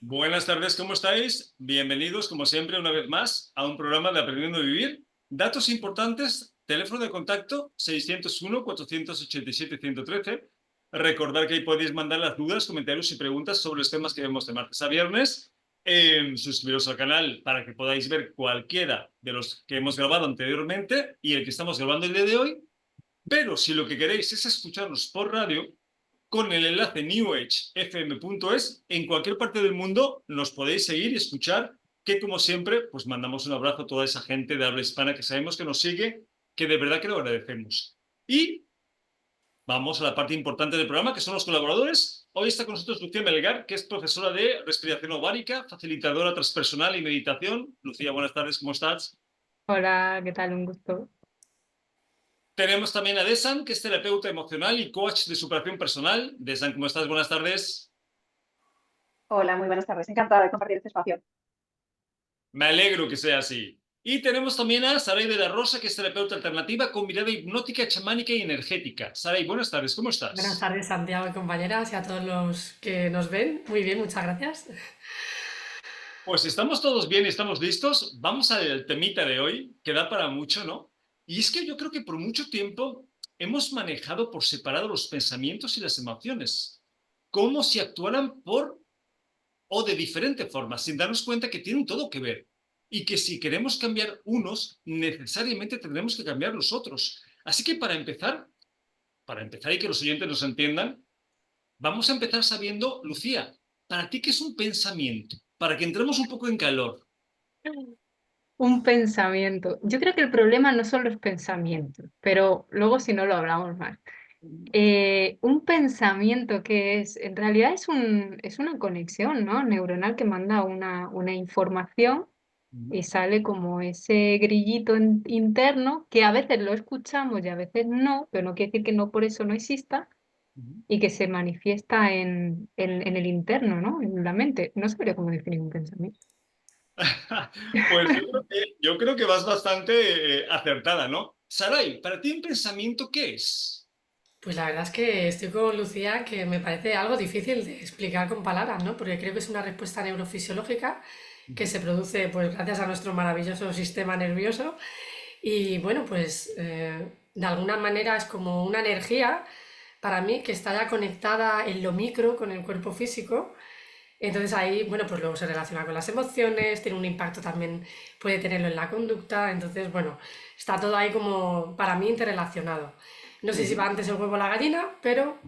Buenas tardes, ¿cómo estáis? Bienvenidos, como siempre, una vez más a un programa de Aprendiendo a Vivir. Datos importantes, teléfono de contacto 601-487-113. Recordad que ahí podéis mandar las dudas, comentarios y preguntas sobre los temas que vemos de martes a viernes. Suscribiros al canal para que podáis ver cualquiera de los que hemos grabado anteriormente y el que estamos grabando el día de hoy. Pero si lo que queréis es escucharnos por radio, con el enlace newagefm.es, en cualquier parte del mundo nos podéis seguir y escuchar, que como siempre, pues mandamos un abrazo a toda esa gente de habla hispana que sabemos que nos sigue, que de verdad que lo agradecemos. Y vamos a la parte importante del programa, que son los colaboradores. Hoy está con nosotros Lucía Melgar, que es profesora de respiración ovárica, facilitadora transpersonal y meditación. Lucía, buenas tardes, ¿cómo estás? Hola, ¿qué tal? Un gusto. Tenemos también a Desan, que es terapeuta emocional y coach de superación personal. Desan, ¿cómo estás? Buenas tardes. Hola, muy buenas tardes. Encantada de compartir este espacio. Me alegro que sea así. Y tenemos también a Saray de la Rosa, que es terapeuta alternativa con mirada hipnótica, chamánica y energética. Saray, buenas tardes, ¿cómo Buenas estás? tardes, Santiago y compañeras, y a todos los que nos ven. Muy bien, muchas gracias. Pues estamos todos bien y estamos listos. Vamos al temita de hoy, que da para mucho, ¿no? Y es que yo creo que por mucho tiempo hemos manejado por separado los pensamientos y las emociones, como si actuaran por o de diferente forma, sin darnos cuenta que tienen todo que ver. Y que si queremos cambiar unos, necesariamente tendremos que cambiar los otros. Así que para empezar y que los oyentes nos entiendan, vamos a empezar sabiendo, Lucía, ¿para ti qué es un pensamiento? Para que entremos un poco en calor. Un pensamiento. Yo creo que el problema no son los pensamientos, pero luego si no lo hablamos más. Un pensamiento que es, en realidad es una conexión, ¿no? Neuronal que manda una información y sale como ese grillito interno que a veces lo escuchamos y a veces no, pero no quiere decir que no por eso no exista y que se manifiesta en el interno, ¿no? En la mente. No sabría cómo definir un pensamiento. Pues yo creo que vas bastante acertada, ¿no? Saray, ¿para ti un pensamiento qué es? Pues la verdad es que estoy con Lucía, que me parece algo difícil de explicar con palabras, ¿no? Porque creo que es una respuesta neurofisiológica que se produce pues gracias a nuestro maravilloso sistema nervioso y bueno, pues de alguna manera es como una energía para mí que está ya conectada en lo micro con el cuerpo físico. Entonces ahí, bueno, pues luego se relaciona con las emociones, tiene un impacto también, puede tenerlo en la conducta, entonces, bueno, está todo ahí como para mí interrelacionado. No sé si va antes el huevo o la gallina, pero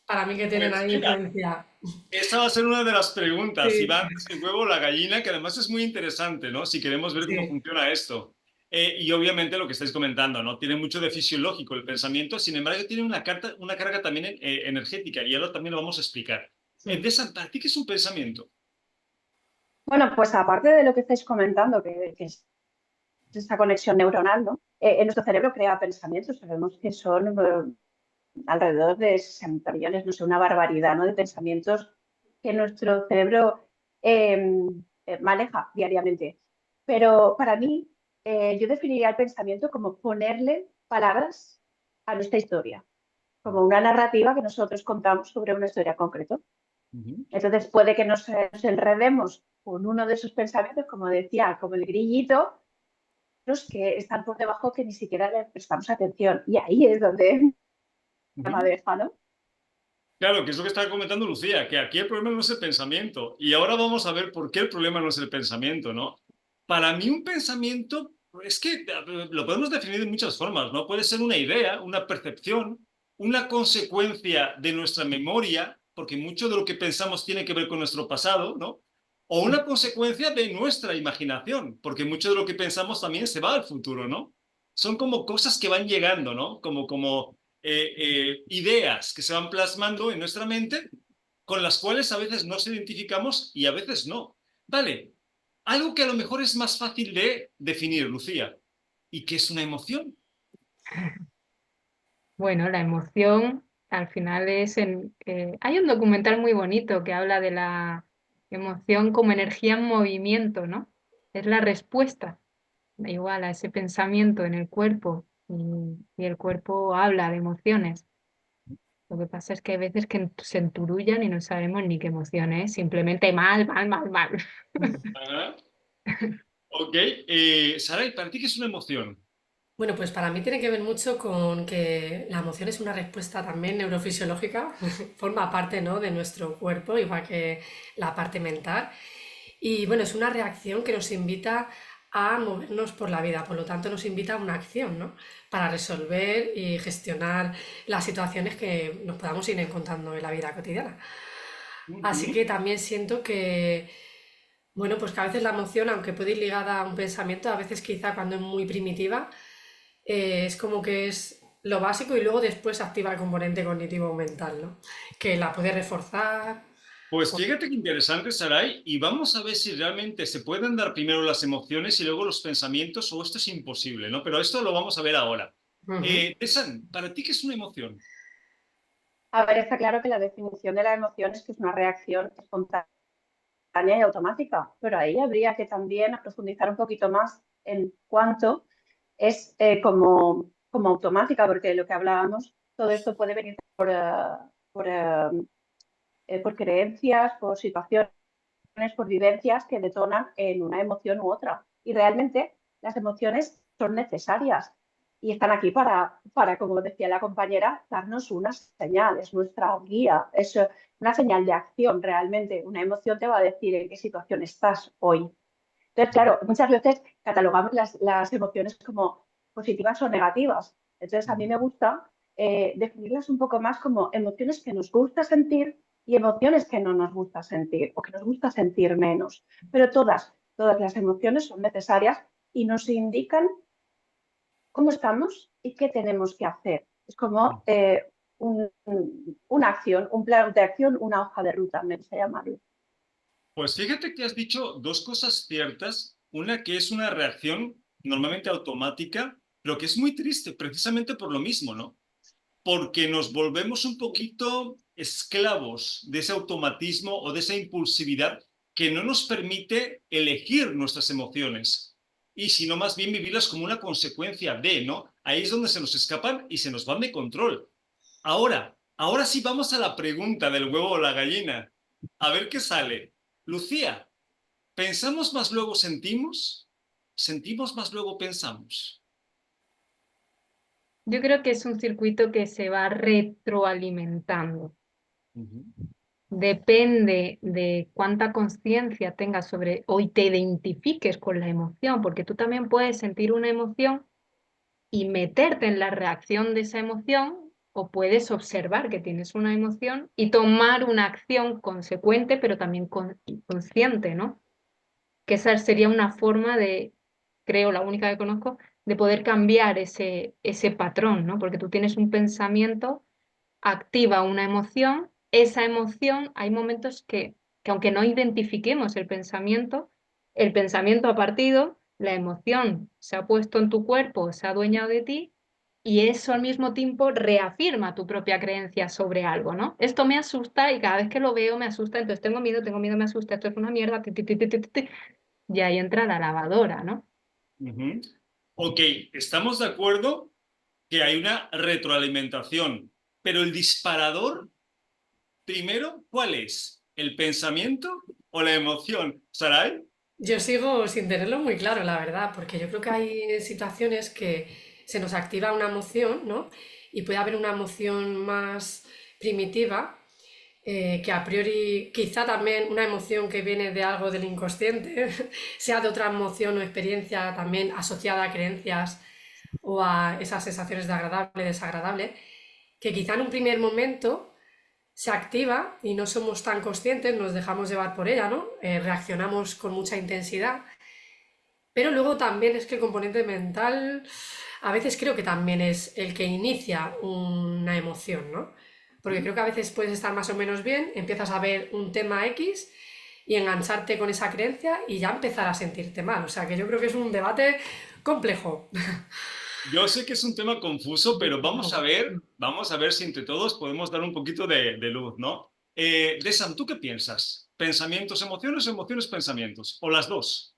para mí que tienen Pues ahí mira, influencia. esa va a ser una de las preguntas, si Sí, va antes el huevo o la gallina, que además es muy interesante, ¿no? Si queremos ver cómo sí. funciona esto. Y obviamente lo que estáis comentando, ¿no? Tiene mucho de fisiológico el pensamiento, sin embargo tiene una carga también energética, y ahora también lo vamos a explicar. Desa, ¿para ti qué es un pensamiento? Bueno, pues aparte de lo que estáis comentando, que es esta conexión neuronal, ¿no? Nuestro cerebro crea pensamientos, sabemos que son alrededor de 60 millones, no sé, una barbaridad, ¿no? De pensamientos que nuestro cerebro eh, maneja diariamente. Pero para mí, yo definiría el pensamiento como ponerle palabras a nuestra historia, como una narrativa que nosotros contamos sobre una historia concreta. Ujú. Entonces puede que nos enredemos con uno de esos pensamientos, como decía, como el grillito, los que están por debajo que ni siquiera le prestamos atención. Y ahí es donde la Ujú. madeja, ¿no? Claro, que es lo que estaba comentando Lucía, que aquí el problema no es el pensamiento. Y ahora vamos a ver por qué el problema no es el pensamiento, ¿no? Para mí un pensamiento es que lo podemos definir de muchas formas, ¿no? Puede ser una idea, una percepción, una consecuencia de nuestra memoria, porque mucho de lo que pensamos tiene que ver con nuestro pasado, ¿no? O una consecuencia de nuestra imaginación, porque mucho de lo que pensamos también se va al futuro, ¿no? Son como cosas que van llegando, ¿no? Como ideas que se van plasmando en nuestra mente, con las cuales a veces nos identificamos y a veces no. Vale, algo que a lo mejor es más fácil de definir, Lucía, y que es una emoción. Bueno, la emoción al final hay un documental muy bonito que habla de la emoción como energía en movimiento, ¿no? Es la respuesta igual a ese pensamiento en el cuerpo y el cuerpo habla de emociones. Lo que pasa es que hay veces que se enturullan y no sabemos ni qué emoción es, simplemente mal, mal, mal, mal. Ajá. Ok, Saray, ¿para ti qué es una emoción? Bueno, pues para mí tiene que ver mucho con que la emoción es una respuesta también neurofisiológica, forma parte, ¿no?, de nuestro cuerpo, igual que la parte mental. Y bueno, es una reacción que nos invita a movernos por la vida, por lo tanto nos invita a una acción, ¿no?, para resolver y gestionar las situaciones que nos podamos ir encontrando en la vida cotidiana. Así que Ujú. también siento que, bueno, pues que a veces la emoción, aunque puede ir ligada a un pensamiento, a veces quizá cuando es muy primitiva, es como que es lo básico y luego después activa el componente cognitivo mental, ¿no?, que la puede reforzar. Pues fíjate qué interesante, Saray, y vamos a ver si realmente se pueden dar primero las emociones y luego los pensamientos, o esto es imposible, ¿no? Pero esto lo vamos a ver ahora. Ujú. Esan, ¿para ti qué es una emoción? A ver, está claro que la definición de la emoción es que es una reacción espontánea y automática, pero ahí habría que también profundizar un poquito más en cuánto es como automática, porque lo que hablábamos, todo esto puede venir por, por creencias, por situaciones, por vivencias que detonan en una emoción u otra. Y realmente las emociones son necesarias y están aquí como decía la compañera, darnos una señal, es nuestra guía, es una señal de acción realmente. Una emoción te va a decir en qué situación estás hoy. Entonces, claro, muchas veces catalogamos las emociones como positivas o negativas. Entonces, a mí me gusta definirlas un poco más como emociones que nos gusta sentir y emociones que no nos gusta sentir o que nos gusta sentir menos. Pero todas las emociones son necesarias y nos indican cómo estamos y qué tenemos que hacer. Es como una acción, un plan de acción, una hoja de ruta, me gusta llamarlo. Pues fíjate que has dicho dos cosas ciertas. Una que es una reacción normalmente automática, pero que es muy triste precisamente por lo mismo, ¿no? Porque nos volvemos un poquito esclavos de ese automatismo o de esa impulsividad que no nos permite elegir nuestras emociones. Y sino más bien vivirlas como una consecuencia de, ¿no? Ahí es donde se nos escapan y se nos van de control. Ahora sí vamos a la pregunta del huevo o la gallina. A ver qué sale. Lucía, ¿pensamos más luego sentimos? ¿Sentimos más luego pensamos? Yo creo que es un circuito que se va retroalimentando. Uh-huh. Depende de cuánta conciencia tengas sobre o te identifiques con la emoción, porque tú también puedes sentir una emoción y meterte en la reacción de esa emoción, o puedes observar que tienes una emoción y tomar una acción consecuente, pero también consciente, ¿no? Que esa sería una forma de, creo, la única que conozco, de poder cambiar ese patrón, ¿no? Porque tú tienes un pensamiento, activa una emoción, esa emoción, hay momentos que aunque no identifiquemos el pensamiento ha partido, la emoción se ha puesto en tu cuerpo, se ha adueñado de ti, y eso al mismo tiempo reafirma tu propia creencia sobre algo, ¿no? Esto me asusta y cada vez que lo veo me asusta, entonces tengo miedo, me asusta, esto es una mierda, ti, ti, ti, ti, ti, ti, y ahí entra la lavadora, ¿no? Uh-huh. Ok, estamos de acuerdo que hay una retroalimentación, pero el disparador, primero, ¿cuál es? ¿El pensamiento o la emoción? ¿Saray? Yo sigo sin tenerlo muy claro, la verdad, porque yo creo que hay situaciones que se nos activa una emoción, ¿no? Y puede haber una emoción más primitiva, que a priori quizá también una emoción que viene de algo del inconsciente, sea de otra emoción o experiencia también asociada a creencias o a esas sensaciones de agradable, desagradable, que quizá en un primer momento se activa y no somos tan conscientes, nos dejamos llevar por ella, ¿no? Reaccionamos con mucha intensidad, pero luego también es que el componente mental a veces creo que también es el que inicia una emoción, ¿no? Porque creo que a veces puedes estar más o menos bien, empiezas a ver un tema X y engancharte con esa creencia y ya empezar a sentirte mal. O sea que yo creo que es un debate complejo. Yo sé que es un tema confuso, pero vamos a ver si entre todos podemos dar un poquito de luz, ¿no? Desan, ¿tú qué piensas? ¿Pensamientos, emociones o emociones, pensamientos? ¿O las dos?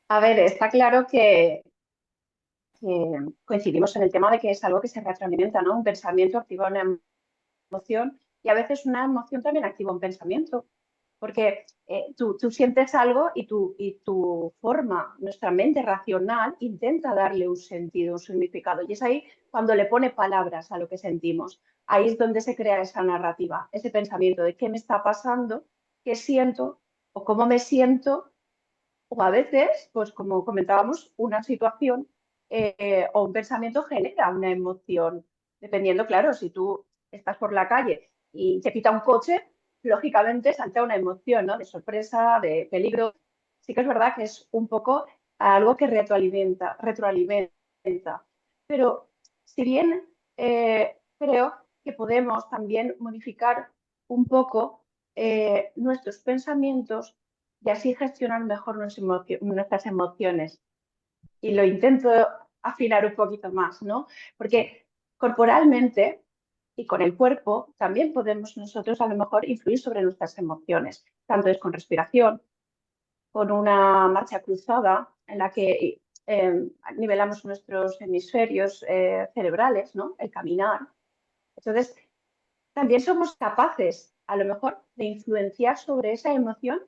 A ver, está claro que coincidimos en el tema de que es algo que se retroalimenta, ¿no? Un pensamiento activa una emoción emoción y a veces una emoción también activa un pensamiento, porque tú sientes algo y tu forma, nuestra mente racional intenta darle un sentido, un significado y es ahí cuando le pone palabras a lo que sentimos. Ahí es donde se crea esa narrativa, ese pensamiento de qué me está pasando, qué siento o cómo me siento, o a veces, pues como comentábamos, una situación o un pensamiento genera una emoción, dependiendo, claro, si tú estás por la calle y te pita un coche, lógicamente salta una emoción, ¿no? De sorpresa, de peligro. Sí que es verdad que es un poco algo que retroalimenta. Pero si bien creo que podemos también modificar un poco nuestros pensamientos y así gestionar mejor nuestras emociones. Y lo intento afinar un poquito más, ¿no? Porque corporalmente y con el cuerpo también podemos nosotros a lo mejor influir sobre nuestras emociones, tanto es con respiración, con una marcha cruzada en la que nivelamos nuestros hemisferios cerebrales, ¿no? El caminar. Entonces, también somos capaces, a lo mejor, de influenciar sobre esa emoción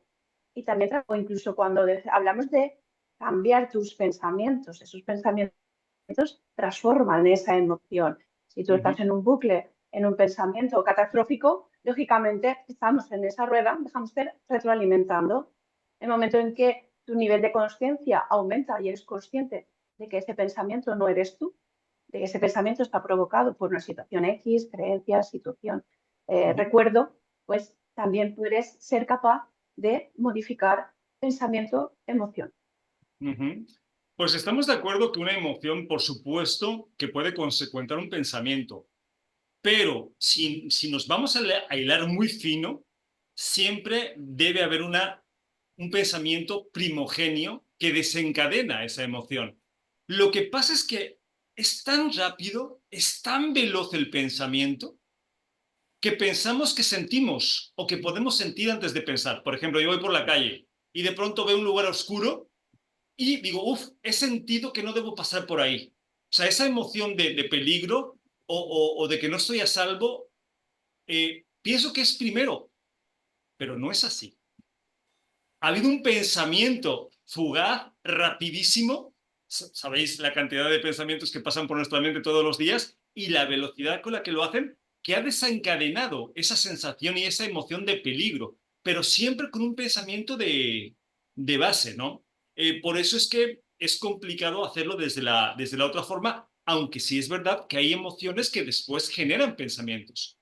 y también, o incluso cuando hablamos de cambiar tus pensamientos, esos pensamientos transforman esa emoción. Si tú estás en un bucle, en un pensamiento catastrófico, lógicamente estamos en esa rueda, dejamos de retroalimentando. El momento en que tu nivel de conciencia aumenta y eres consciente de que ese pensamiento no eres tú, de que ese pensamiento está provocado por una situación X, creencia, situación, recuerdo, pues también puedes ser capaz de modificar pensamiento, emoción. Pues estamos de acuerdo que una emoción, por supuesto, que puede consecuentar un pensamiento, pero si nos vamos a hilar muy fino, siempre debe haber un pensamiento primogenio que desencadena esa emoción. Lo que pasa es que es tan rápido, es tan veloz el pensamiento, que pensamos que sentimos o que podemos sentir antes de pensar. Por ejemplo, yo voy por la calle y de pronto veo un lugar oscuro y digo, he sentido que no debo pasar por ahí. O sea, esa emoción de peligro o de que no estoy a salvo, pienso que es primero, pero no es así. Ha habido un pensamiento fugaz, rapidísimo. Sabéis la cantidad de pensamientos que pasan por nuestra mente todos los días y la velocidad con la que lo hacen, que ha desencadenado esa sensación y esa emoción de peligro, pero siempre con un pensamiento de base, ¿no? Por eso es que es complicado hacerlo desde la otra forma, aunque sí es verdad que hay emociones que después generan pensamientos.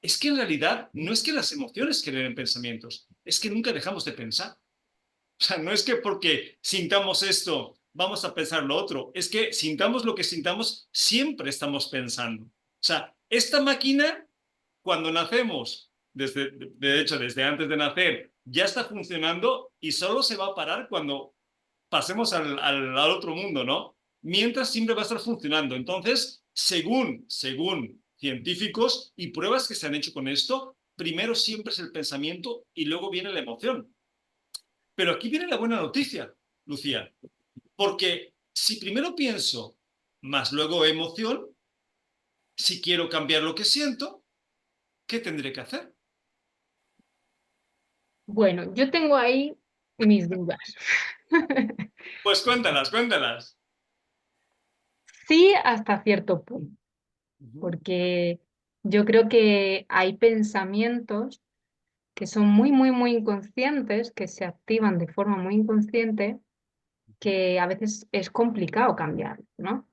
Es que en realidad no es que las emociones generen pensamientos, es que nunca dejamos de pensar. O sea, no es que porque sintamos esto vamos a pensar lo otro, es que sintamos lo que sintamos, siempre estamos pensando. O sea, esta máquina, cuando nacemos, de hecho, desde antes de nacer, ya está funcionando y solo se va a parar cuando pasemos al otro mundo, ¿no? Mientras siempre va a estar funcionando. Entonces, según científicos y pruebas que se han hecho con esto, primero siempre es el pensamiento y luego viene la emoción. Pero aquí viene la buena noticia, Lucía, porque si primero pienso, más luego emoción, si quiero cambiar lo que siento, ¿qué tendré que hacer? Bueno, yo tengo ahí mis dudas. Pues cuéntalas, cuéntalas. Sí, hasta cierto punto, porque yo creo que hay pensamientos que son muy, muy, muy inconscientes, que se activan de forma muy inconsciente, que a veces es complicado cambiar, ¿no?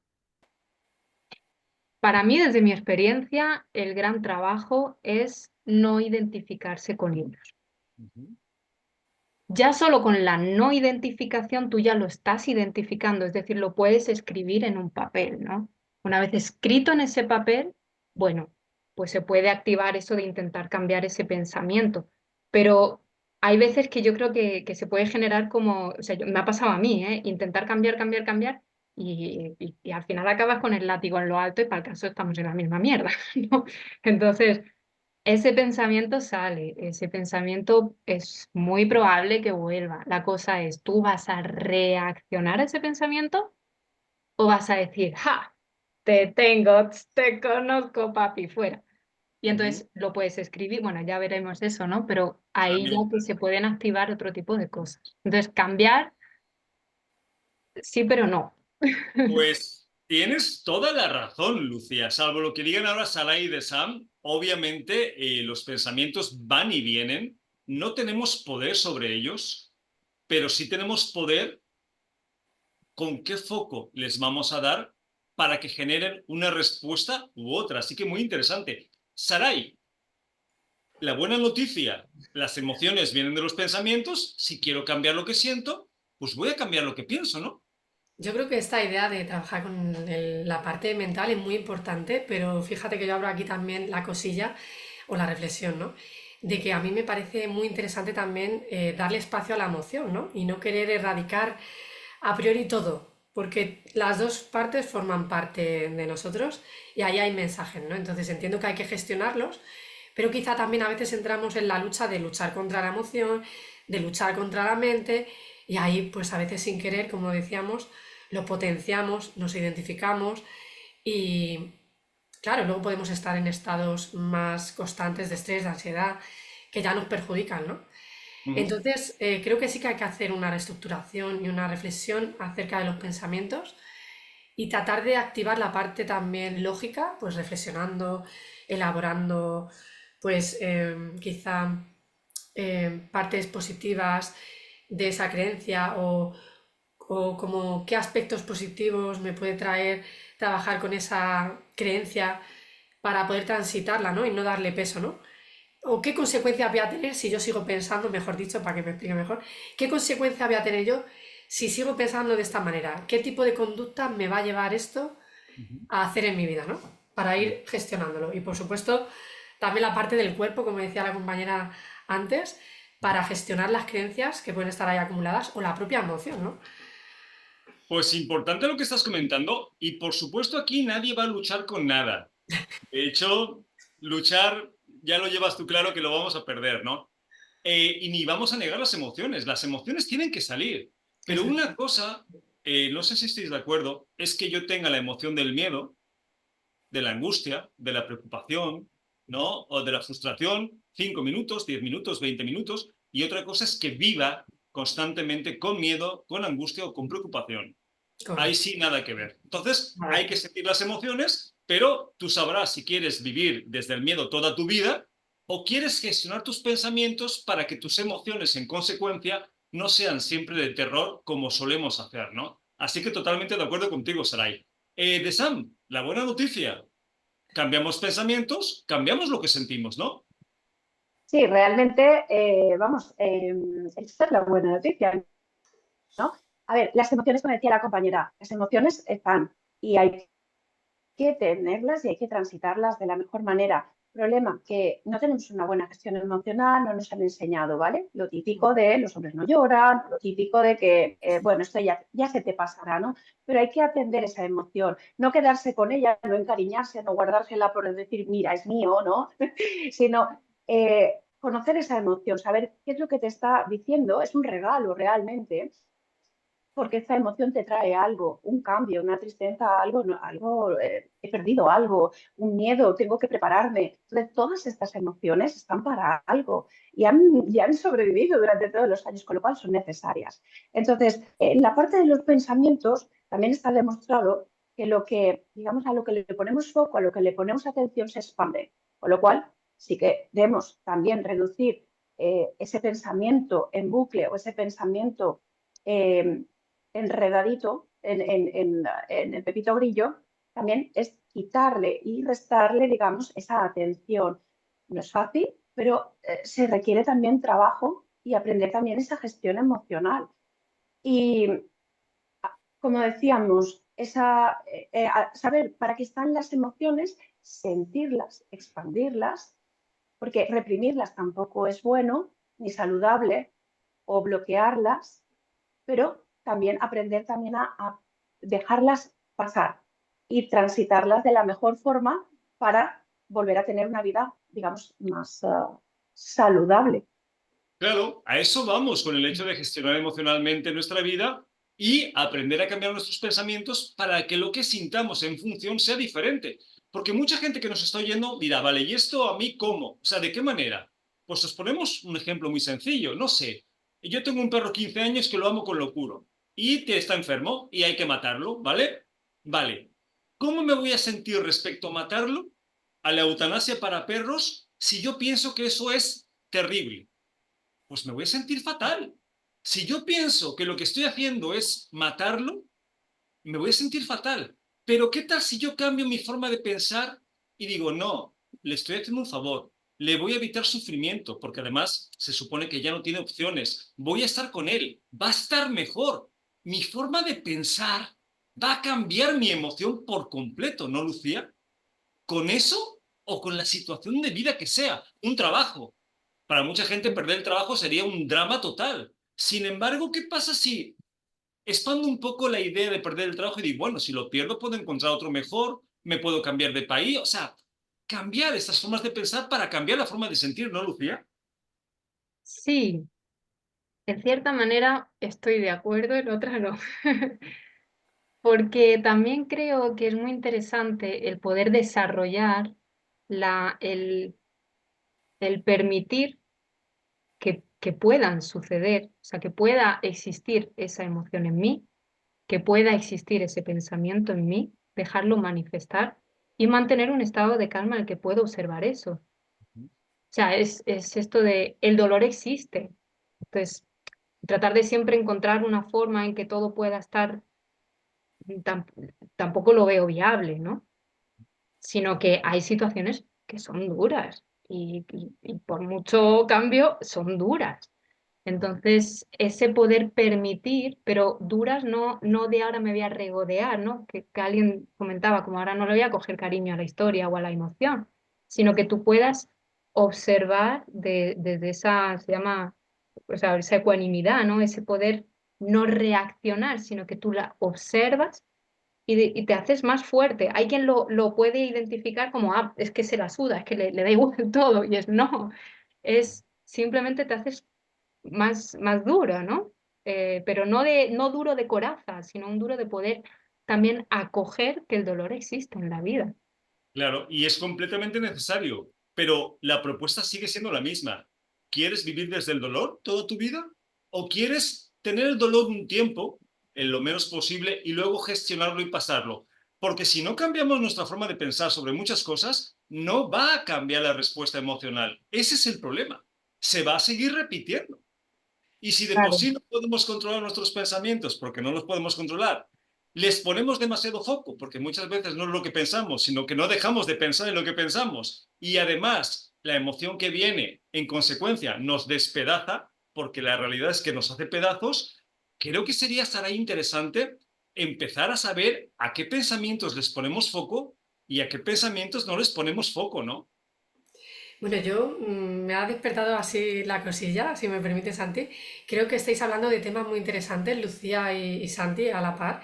Para mí, desde mi experiencia, el gran trabajo es no identificarse con ellos. Ya solo con la no identificación tú ya lo estás identificando, es decir, lo puedes escribir en un papel, ¿no? Una vez escrito en ese papel, bueno, pues se puede activar eso de intentar cambiar ese pensamiento, pero hay veces que yo creo que se puede generar como, o sea, me ha pasado a mí, ¿eh? Intentar cambiar, cambiar, cambiar y al final acabas con el látigo en lo alto y para el caso estamos en la misma mierda, ¿no? Entonces... Ese pensamiento sale, ese pensamiento es muy probable que vuelva. La cosa es, ¿tú vas a reaccionar a ese pensamiento o vas a decir, ja, te tengo, te conozco, papi, fuera? Y entonces lo puedes escribir, bueno, ya veremos eso, ¿no? Pero ahí ya También. que se pueden activar otro tipo de cosas. Entonces, cambiar, sí, pero no. Pues tienes toda la razón, Lucía. Salvo lo que digan ahora Salah y de Sam, obviamente los pensamientos van y vienen. No tenemos poder sobre ellos, pero sí tenemos poder con qué foco les vamos a dar para que generen una respuesta u otra. Así que muy interesante. Sarai, la buena noticia, las emociones vienen de los pensamientos. Si quiero cambiar lo que siento, pues voy a cambiar lo que pienso, ¿no? Yo creo que esta idea de trabajar con la parte mental es muy importante, pero fíjate que yo abro aquí también la cosilla o la reflexión, ¿no? De que a mí me parece muy interesante también darle espacio a la emoción, ¿no? Y no querer erradicar a priori todo, porque las dos partes forman parte de nosotros y ahí hay mensajes, ¿no? Entonces entiendo que hay que gestionarlos, pero quizá también a veces entramos en la lucha de luchar contra la emoción, de luchar contra la mente, y ahí pues a veces sin querer, como decíamos, lo potenciamos, nos identificamos y claro, luego podemos estar en estados más constantes de estrés, de ansiedad, que ya nos perjudican, ¿no? Entonces, creo que sí que hay que hacer una reestructuración y una reflexión acerca de los pensamientos y tratar de activar la parte también lógica, pues reflexionando, elaborando, pues quizá partes positivas de esa creencia o como qué aspectos positivos me puede traer trabajar con esa creencia para poder transitarla, ¿no? Y no darle peso, ¿no? O qué consecuencias voy a tener si yo sigo pensando, mejor dicho, para que me explique mejor, qué consecuencias voy a tener yo si sigo pensando de esta manera, qué tipo de conducta me va a llevar esto a hacer en mi vida, ¿no? Para ir gestionándolo. Y por supuesto, también la parte del cuerpo, como decía la compañera antes, para gestionar las creencias que pueden estar ahí acumuladas o la propia emoción, ¿no? Pues importante lo que estás comentando y por supuesto aquí nadie va a luchar con nada. De hecho, luchar ya lo llevas tú claro que lo vamos a perder, ¿no? Y ni vamos a negar las emociones tienen que salir. Pero una cosa, no sé si estáis de acuerdo, es que yo tenga la emoción del miedo, de la angustia, de la preocupación, ¿no? O de la frustración, 5 minutos, 10 minutos, 20 minutos, y otra cosa es que viva constantemente con miedo, con angustia o con preocupación. Ahí Correcto. sí nada que ver. Entonces, hay Vale. que sentir las emociones, pero tú sabrás si quieres vivir desde el miedo toda tu vida o quieres gestionar tus pensamientos para que tus emociones, en consecuencia, no sean siempre de terror como solemos hacer, ¿no? Así que totalmente de acuerdo contigo, Sarai. De Sam, la buena noticia. Cambiamos pensamientos, cambiamos lo que sentimos, ¿no? Sí, realmente, vamos, esta es la buena noticia, ¿no? A ver, las emociones, como decía la compañera, las emociones están y hay que tenerlas y hay que transitarlas de la mejor manera. Problema, que no tenemos una buena gestión emocional, no nos han enseñado, ¿vale? Lo típico de los hombres no lloran, lo típico de que, bueno, esto ya se te pasará, ¿no? Pero hay que atender esa emoción, no quedarse con ella, no encariñarse, no guardársela por decir, mira, es mío, ¿no? Sino conocer esa emoción, saber qué es lo que te está diciendo, es un regalo realmente, porque esa emoción te trae algo, un cambio, una tristeza, algo, he perdido algo, un miedo, tengo que prepararme. Entonces, todas estas emociones están para algo y han sobrevivido durante todos los años, con lo cual son necesarias. Entonces, en la parte de los pensamientos también está demostrado que lo que, digamos, a lo que le ponemos foco, a lo que le ponemos atención se expande, con lo cual sí que debemos también reducir ese pensamiento en bucle o ese pensamiento enredadito en el pepito grillo, también es quitarle y restarle, digamos, esa atención. No es fácil, pero se requiere también trabajo y aprender también esa gestión emocional. Y como decíamos, saber para qué están las emociones, sentirlas, expandirlas, porque reprimirlas tampoco es bueno ni saludable o bloquearlas, pero también aprender también a dejarlas pasar y transitarlas de la mejor forma para volver a tener una vida, digamos, más saludable. Claro, a eso vamos con el hecho de gestionar emocionalmente nuestra vida y aprender a cambiar nuestros pensamientos para que lo que sintamos en función sea diferente. Porque mucha gente que nos está oyendo dirá, vale, ¿y esto a mí cómo? O sea, ¿de qué manera? Pues os ponemos un ejemplo muy sencillo, no sé. Yo tengo un perro 15 años que lo amo con locura y que está enfermo y hay que matarlo, ¿vale? Vale. ¿Cómo me voy a sentir respecto a matarlo, a la eutanasia para perros, si yo pienso que eso es terrible? Pues me voy a sentir fatal. Si yo pienso que lo que estoy haciendo es matarlo, me voy a sentir fatal. Pero ¿qué tal si yo cambio mi forma de pensar y digo, no, le estoy haciendo un favor, le voy a evitar sufrimiento, porque además se supone que ya no tiene opciones, voy a estar con él, va a estar mejor. Mi forma de pensar va a cambiar mi emoción por completo, ¿no, Lucía? ¿Con eso o con la situación de vida que sea? Un trabajo. Para mucha gente perder el trabajo sería un drama total. Sin embargo, ¿qué pasa si expando un poco la idea de perder el trabajo y digo, bueno, si lo pierdo puedo encontrar otro mejor, me puedo cambiar de país, o sea, cambiar estas formas de pensar para cambiar la forma de sentir, ¿no, Lucía? Sí, en cierta manera estoy de acuerdo, en otra no. Porque también creo que es muy interesante el poder desarrollar la, el permitir que puedan suceder, o sea, que pueda existir esa emoción en mí, que pueda existir ese pensamiento en mí, dejarlo manifestar y mantener un estado de calma en el que puedo observar eso. O sea, es esto de el dolor existe. Entonces, tratar de siempre encontrar una forma en que todo pueda estar, tam- tampoco lo veo viable, ¿no? Sino que hay situaciones que son duras y por mucho cambio son duras. Entonces, ese poder permitir, pero duras no de ahora me voy a regodear, ¿no? Que alguien comentaba, como ahora no le voy a coger cariño a la historia o a la emoción, sino que tú puedas observar desde esa, se llama, o sea, esa ecuanimidad, ¿no? Ese poder no reaccionar, sino que tú la observas y te haces más fuerte. Hay quien lo puede identificar como, ah, es que se la suda, es que le da igual todo, y es no, es simplemente te haces más duro, ¿no? Pero no duro de coraza, sino un duro de poder también acoger que el dolor existe en la vida. Claro, y es completamente necesario, pero la propuesta sigue siendo la misma. ¿Quieres vivir desde el dolor toda tu vida? ¿O quieres tener el dolor un tiempo, en lo menos posible, y luego gestionarlo y pasarlo? Porque si no cambiamos nuestra forma de pensar sobre muchas cosas, no va a cambiar la respuesta emocional. Ese es el problema. Se va a seguir repitiendo. Y si de por Claro. sí no podemos controlar nuestros pensamientos porque no los podemos controlar, les ponemos demasiado foco porque muchas veces no es lo que pensamos, sino que no dejamos de pensar en lo que pensamos. Y además, la emoción que viene en consecuencia nos despedaza porque la realidad es que nos hace pedazos. Creo que sería estar ahí interesante empezar a saber a qué pensamientos les ponemos foco y a qué pensamientos no les ponemos foco, ¿no? Bueno, yo me ha despertado así la cosilla, si me permite, Santi. Creo que estáis hablando de temas muy interesantes, Lucía y Santi, a la par.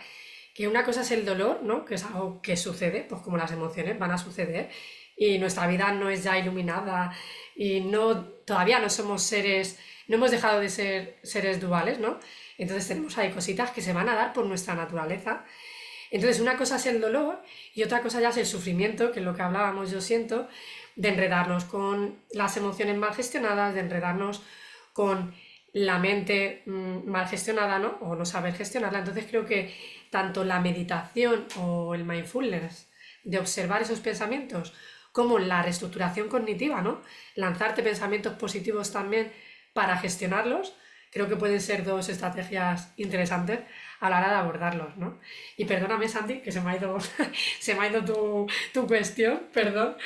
Que una cosa es el dolor, ¿no? Que es algo que sucede, pues como las emociones van a suceder. Y nuestra vida no es ya iluminada y no, todavía no somos seres, no hemos dejado de ser seres duales, ¿no? Entonces tenemos ahí cositas que se van a dar por nuestra naturaleza. Entonces, una cosa es el dolor y otra cosa ya es el sufrimiento, que es lo que hablábamos, yo siento, de enredarnos con las emociones mal gestionadas, de enredarnos con la mente mal gestionada, ¿no? O no saber gestionarla. Entonces, creo que tanto la meditación o el mindfulness, de observar esos pensamientos, como la reestructuración cognitiva, ¿no? Lanzarte pensamientos positivos también para gestionarlos, creo que pueden ser dos estrategias interesantes a la hora de abordarlos, ¿no? Y perdóname, Santi, que se me ha ido, se me ha ido tu cuestión, perdón.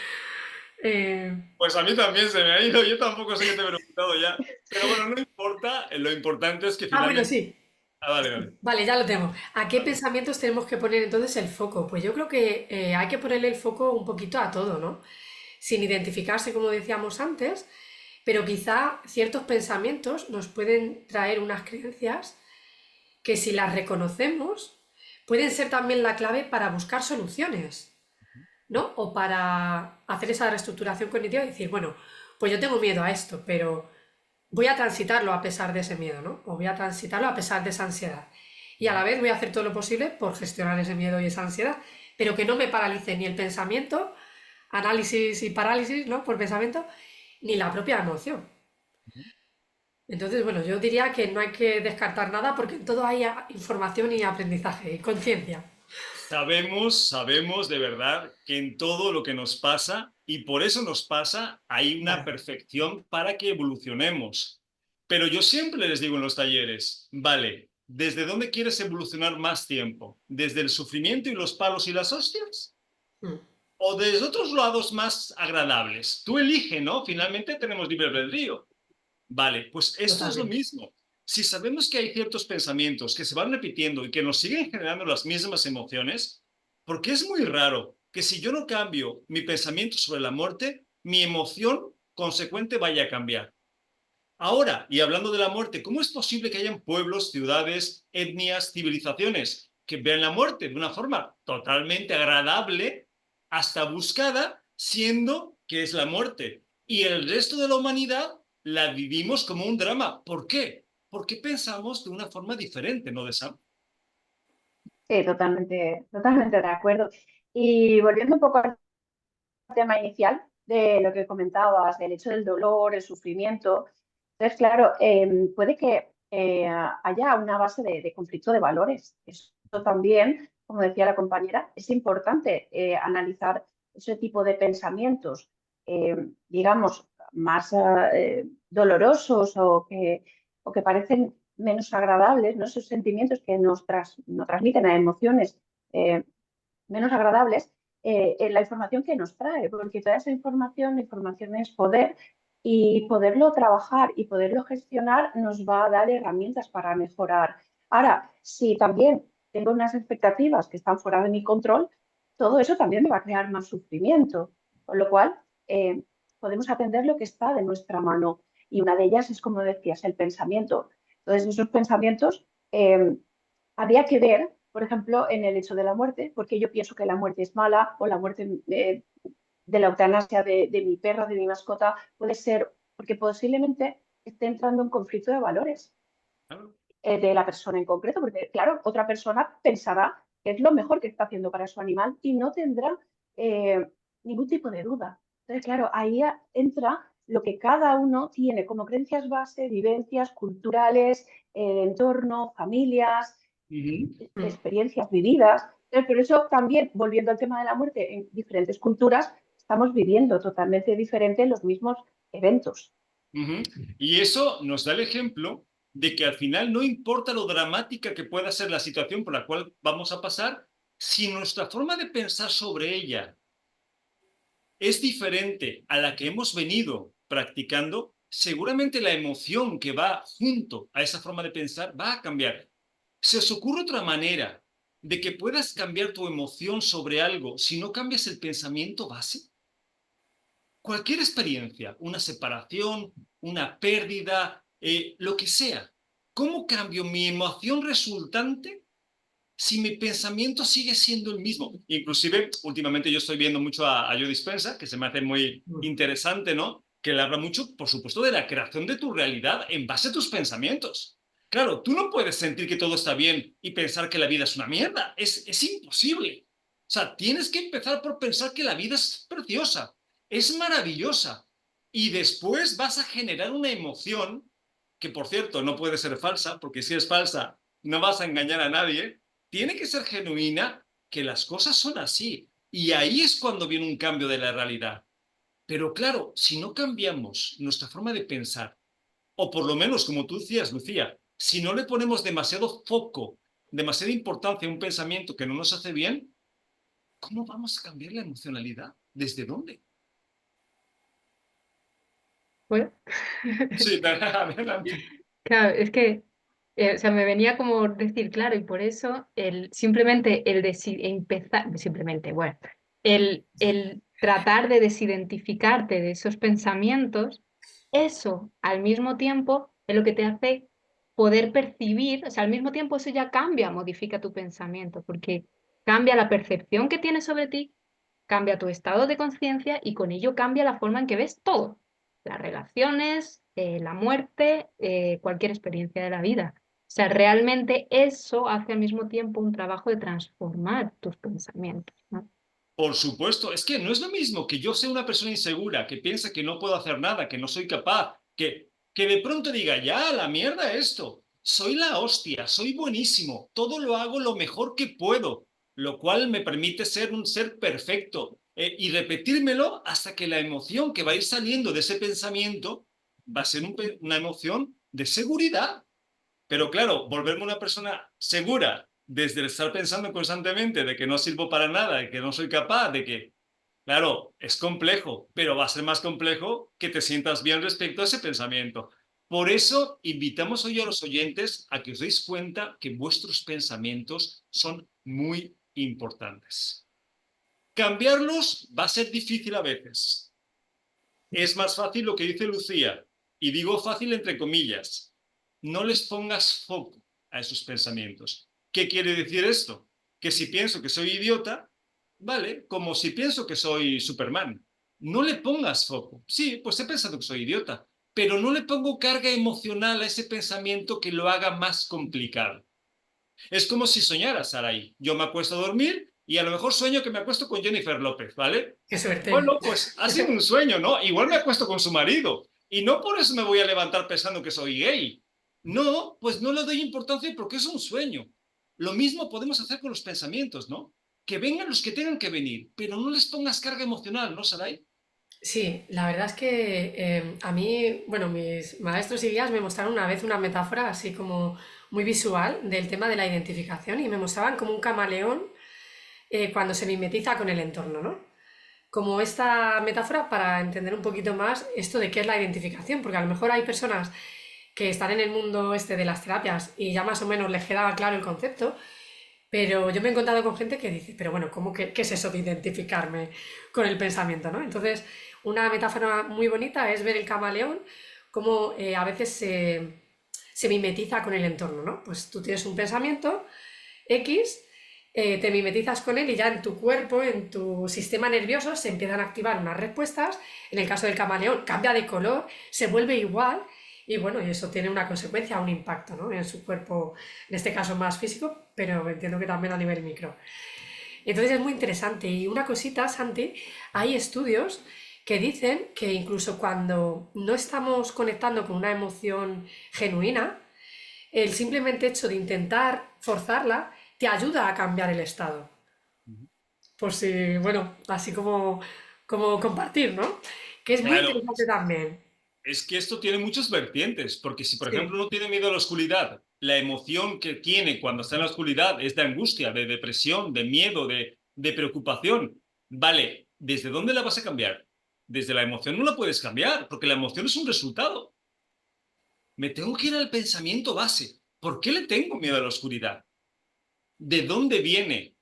Eh, Pues a mí también se me ha ido, yo tampoco sé qué te he preguntado ya. Pero bueno, no importa, lo importante es que bueno, finalmente... sí, Ah, vale, vale. vale, ya lo tengo. ¿A qué Vale. pensamientos tenemos que poner entonces el foco? Pues yo creo que hay que ponerle el foco un poquito a todo, ¿no? Sin identificarse, como decíamos antes, pero quizá ciertos pensamientos nos pueden traer unas creencias que si las reconocemos pueden ser también la clave para buscar soluciones, ¿no? O para hacer esa reestructuración cognitiva y decir, bueno, pues yo tengo miedo a esto, pero voy a transitarlo a pesar de ese miedo, ¿no? O voy a transitarlo a pesar de esa ansiedad. Y a la vez voy a hacer todo lo posible por gestionar ese miedo y esa ansiedad, pero que no me paralice ni el pensamiento, análisis y parálisis, ¿no? Por pensamiento, ni la propia emoción. Entonces, bueno, yo diría que no hay que descartar nada porque en todo hay información y aprendizaje y conciencia. Sabemos de verdad que en todo lo que nos pasa, y por eso nos pasa, hay una perfección para que evolucionemos. Pero yo siempre les digo en los talleres, vale, ¿desde dónde quieres evolucionar más tiempo? ¿Desde el sufrimiento y los palos y las hostias? Mm. ¿O desde otros lados más agradables? Tú elige, ¿no? Finalmente tenemos libre albedrío. Vale, pues esto es lo Totalmente. mismo. Si sabemos que hay ciertos pensamientos que se van repitiendo y que nos siguen generando las mismas emociones, porque es muy raro que si yo no cambio mi pensamiento sobre la muerte, mi emoción consecuente vaya a cambiar. Ahora, y hablando de la muerte, ¿cómo es posible que hayan pueblos, ciudades, etnias, civilizaciones que vean la muerte de una forma totalmente agradable, hasta buscada, siendo que es la muerte? Y el resto de la humanidad la vivimos como un drama. ¿Por qué? Porque pensamos de una forma diferente, ¿no, de Sam? Sí, totalmente, totalmente de acuerdo. Y volviendo un poco al tema inicial de lo que comentabas, del hecho del dolor, el sufrimiento, entonces, claro, puede que haya una base de conflicto de valores. Eso también, como decía la compañera, es importante analizar ese tipo de pensamientos, digamos, más dolorosos o que parecen menos agradables, ¿no? Esos sentimientos que nos transmiten a emociones menos agradables, en la información que nos trae, porque toda esa información, la información es poder y poderlo trabajar y poderlo gestionar nos va a dar herramientas para mejorar. Ahora, si también tengo unas expectativas que están fuera de mi control, todo eso también me va a crear más sufrimiento, con lo cual podemos atender lo que está de nuestra mano y una de ellas es, como decías, el pensamiento. Entonces, esos pensamientos habría que ver, por ejemplo, en el hecho de la muerte, porque yo pienso que la muerte es mala o la muerte de la eutanasia de mi perro, de mi mascota, puede ser porque posiblemente esté entrando en conflicto de valores de la persona en concreto, porque claro, otra persona pensará que es lo mejor que está haciendo para su animal y no tendrá ningún tipo de duda. Entonces, claro, ahí entra lo que cada uno tiene como creencias base, vivencias culturales, entorno, familias, Mm. experiencias vividas. Por eso también, volviendo al tema de la muerte, en diferentes culturas estamos viviendo totalmente diferente los mismos eventos. Y eso nos da el ejemplo de que al final no importa lo dramática que pueda ser la situación por la cual vamos a pasar, si nuestra forma de pensar sobre ella es diferente a la que hemos venido practicando, seguramente la emoción que va junto a esa forma de pensar va a cambiar. ¿Se os ocurre otra manera de que puedas cambiar tu emoción sobre algo si no cambias el pensamiento base? Cualquier experiencia, una separación, una pérdida, lo que sea. ¿Cómo cambio mi emoción resultante si mi pensamiento sigue siendo el mismo? Inclusive, últimamente yo estoy viendo mucho a Joe Dispenza, que se me hace muy interesante, ¿no? Que él habla mucho, por supuesto, de la creación de tu realidad en base a tus pensamientos. Claro, tú no puedes sentir que todo está bien y pensar que la vida es una mierda. Es imposible. O sea, tienes que empezar por pensar que la vida es preciosa, es maravillosa. Y después vas a generar una emoción que, por cierto, no puede ser falsa, porque si es falsa, no vas a engañar a nadie. Tiene que ser genuina, que las cosas son así. Y ahí es cuando viene un cambio de la realidad. Pero claro, si no cambiamos nuestra forma de pensar, o por lo menos, como tú decías, Lucía, si no le ponemos demasiado foco, demasiada importancia a un pensamiento que no nos hace bien, ¿cómo vamos a cambiar la emocionalidad? ¿Desde dónde? Bueno, Sí, adelante. claro, es que o sea, me venía como decir, claro, y por eso simplemente empezar, simplemente, bueno, el tratar de desidentificarte de esos pensamientos, eso al mismo tiempo es lo que te hace poder percibir, o sea, al mismo tiempo eso ya cambia, modifica tu pensamiento, porque cambia la percepción que tienes sobre ti, cambia tu estado de conciencia y con ello cambia la forma en que ves todo, las relaciones, la muerte, cualquier experiencia de la vida. sea, realmente eso hace al mismo tiempo un trabajo de transformar tus pensamientos, ¿no? Por supuesto, es que no es lo mismo que yo sea una persona insegura, que piensa que no puedo hacer nada, que no soy capaz, que de pronto diga, ya, la mierda esto, soy la hostia, soy buenísimo, todo lo hago lo mejor que puedo, lo cual me permite ser un ser perfecto y repetírmelo hasta que la emoción que va a ir saliendo de ese pensamiento va a ser una emoción de seguridad. Pero claro, volverme una persona segura desde el estar pensando constantemente de que no sirvo para nada, de que no soy capaz, de que, claro, es complejo, pero va a ser más complejo que te sientas bien respecto a ese pensamiento. Por eso invitamos hoy a los oyentes a que os deis cuenta que vuestros pensamientos son muy importantes. Cambiarlos va a ser difícil a veces. Es más fácil lo que dice Lucía, y digo fácil entre comillas. No les pongas foco a esos pensamientos. ¿Qué quiere decir esto? Que si pienso que soy idiota, vale, como si pienso que soy Superman. No le pongas foco. Sí, pues he pensado que soy idiota, pero no le pongo carga emocional a ese pensamiento que lo haga más complicado. Es como si soñara, Sarai. Yo me acuesto a dormir y a lo mejor sueño que me acuesto con Jennifer López, ¿vale? Qué suerte. Bueno, pues ha sido un sueño, ¿no? Igual me acuesto con su marido. Y no por eso me voy a levantar pensando que soy gay. No, pues no le doy importancia porque es un sueño. Lo mismo podemos hacer con los pensamientos, ¿no? Que vengan los que tengan que venir, pero no les pongas carga emocional, ¿no, Sarai? Sí, la verdad es que a mí, bueno, mis maestros y guías me mostraron una vez una metáfora así como muy visual del tema de la identificación y me mostraban como un camaleón cuando se mimetiza con el entorno, ¿no? Como esta metáfora para entender un poquito más esto de qué es la identificación, porque a lo mejor hay personas que están en el mundo este de las terapias y ya más o menos les quedaba claro el concepto, pero yo me he encontrado con gente que dice, pero bueno, ¿cómo que, qué es eso de identificarme con el pensamiento, ¿no? Entonces, una metáfora muy bonita es ver el camaleón como a veces se mimetiza con el entorno, ¿no? Pues tú tienes un pensamiento X, te mimetizas con él y ya en tu cuerpo, en tu sistema nervioso se empiezan a activar unas respuestas. En el caso del camaleón cambia de color, se vuelve igual y bueno, y eso tiene una consecuencia, un impacto, ¿no? En su cuerpo, en este caso más físico, pero entiendo que también a nivel micro. Entonces es muy interesante. Y una cosita, Santi, hay estudios que dicen que incluso cuando no estamos conectando con una emoción genuina, el simplemente hecho de intentar forzarla te ayuda a cambiar el estado. Por si, bueno, así como compartir, ¿no? Que es muy Claro, interesante también. es que esto tiene muchas vertientes, porque si, por ejemplo, Sí, uno tiene miedo a la oscuridad, la emoción que tiene cuando está en la oscuridad es de angustia, de depresión, de miedo, de preocupación. Vale, ¿desde dónde la vas a cambiar? Desde la emoción no la puedes cambiar, porque la emoción es un resultado. Me tengo que ir al pensamiento base. ¿Por qué le tengo miedo a la oscuridad? ¿De dónde viene?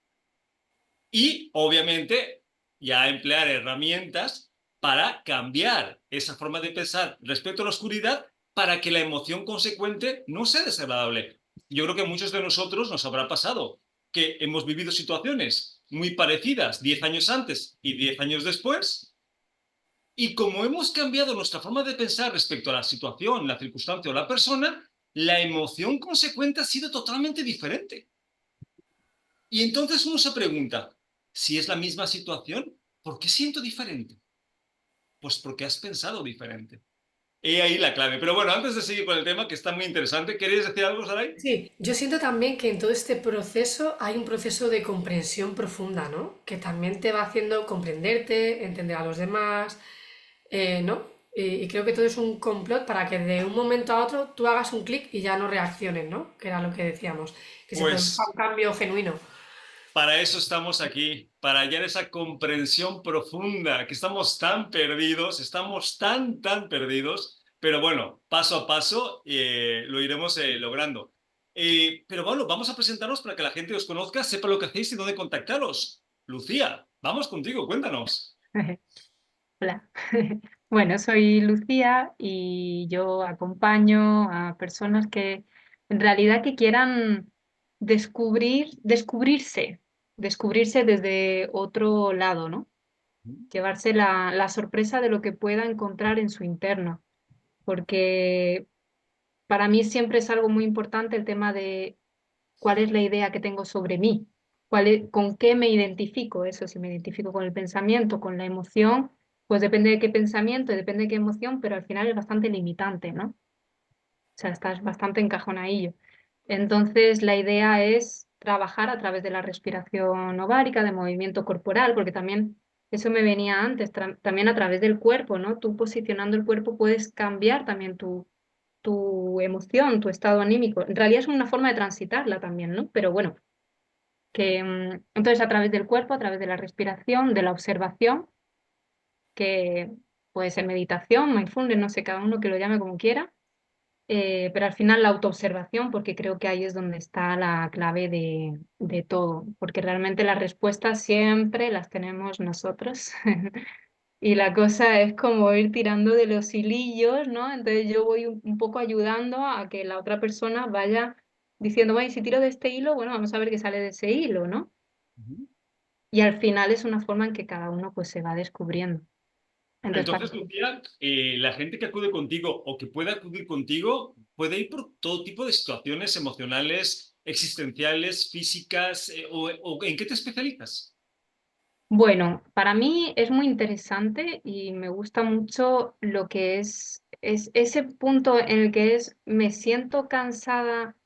Y, obviamente, ya emplear herramientas para cambiar esa forma de pensar respecto a la oscuridad para que la emoción consecuente no sea desagradable. Yo creo que a muchos de nosotros nos habrá pasado que hemos vivido situaciones muy parecidas 10 años antes y 10 años después, y como hemos cambiado nuestra forma de pensar respecto a la situación, la circunstancia o la persona, la emoción consecuente ha sido totalmente diferente. Y entonces uno se pregunta, si es la misma situación, ¿por qué siento diferente? Pues porque has pensado diferente. Y ahí la clave. Pero bueno, antes de seguir con el tema, que está muy interesante, ¿queréis decir algo, Saray? sí, yo siento también que en todo este proceso hay un proceso de comprensión profunda, ¿no? Que también te va haciendo comprenderte, entender a los demás, ¿no? Y creo que todo es un complot para que de un momento a otro tú hagas un clic y ya no reacciones, ¿no? Que era lo que decíamos, que se produzca Pues un cambio genuino. para eso estamos aquí, para hallar esa comprensión profunda, que estamos tan perdidos, estamos tan perdidos, pero bueno, paso a paso lo iremos logrando. Pero bueno, vamos a presentarnos para que la gente os conozca, sepa lo que hacéis y dónde contactaros. Lucía, vamos contigo, cuéntanos. Hola. Bueno, soy Lucía y yo acompaño a personas que en realidad que quieran descubrirse desde otro lado, ¿no? Llevarse la sorpresa de lo que pueda encontrar en su interno, porque para mí siempre es algo muy importante el tema de cuál es la idea que tengo sobre mí, con qué me identifico, eso, si me identifico con el pensamiento, con la emoción, pues depende de qué pensamiento y depende de qué emoción, pero al final es bastante limitante, ¿no? O sea, estás bastante encajonadillo. Entonces, la idea es trabajar a través de la respiración ovárica, de movimiento corporal, porque también eso me venía antes, también a través del cuerpo, ¿no? Tú posicionando el cuerpo puedes cambiar también tu emoción, tu estado anímico. En realidad es una forma de transitarla también, ¿no? Pero bueno, entonces a través del cuerpo, a través de la respiración, de la observación, que puede ser meditación, mindfulness, no sé, cada uno que lo llame como quiera, pero al final la autoobservación, porque creo que ahí es donde está la clave de todo, porque realmente las respuestas siempre las tenemos nosotros. Y la cosa es como ir tirando de los hilillos, ¿no? Entonces yo voy un poco ayudando a que la otra persona vaya diciendo, bueno, y si tiro de este hilo, bueno, vamos a ver qué sale de ese hilo, ¿no? Ujú. Y al final es una forma en que cada uno pues se va descubriendo. Entonces, Entonces, Lucía, la gente que acude contigo o que puede acudir contigo puede ir por todo tipo de situaciones emocionales, existenciales, físicas, o ¿en qué te especializas? bueno, para mí es muy interesante y me gusta mucho lo que es ese punto en el que es, me siento cansada,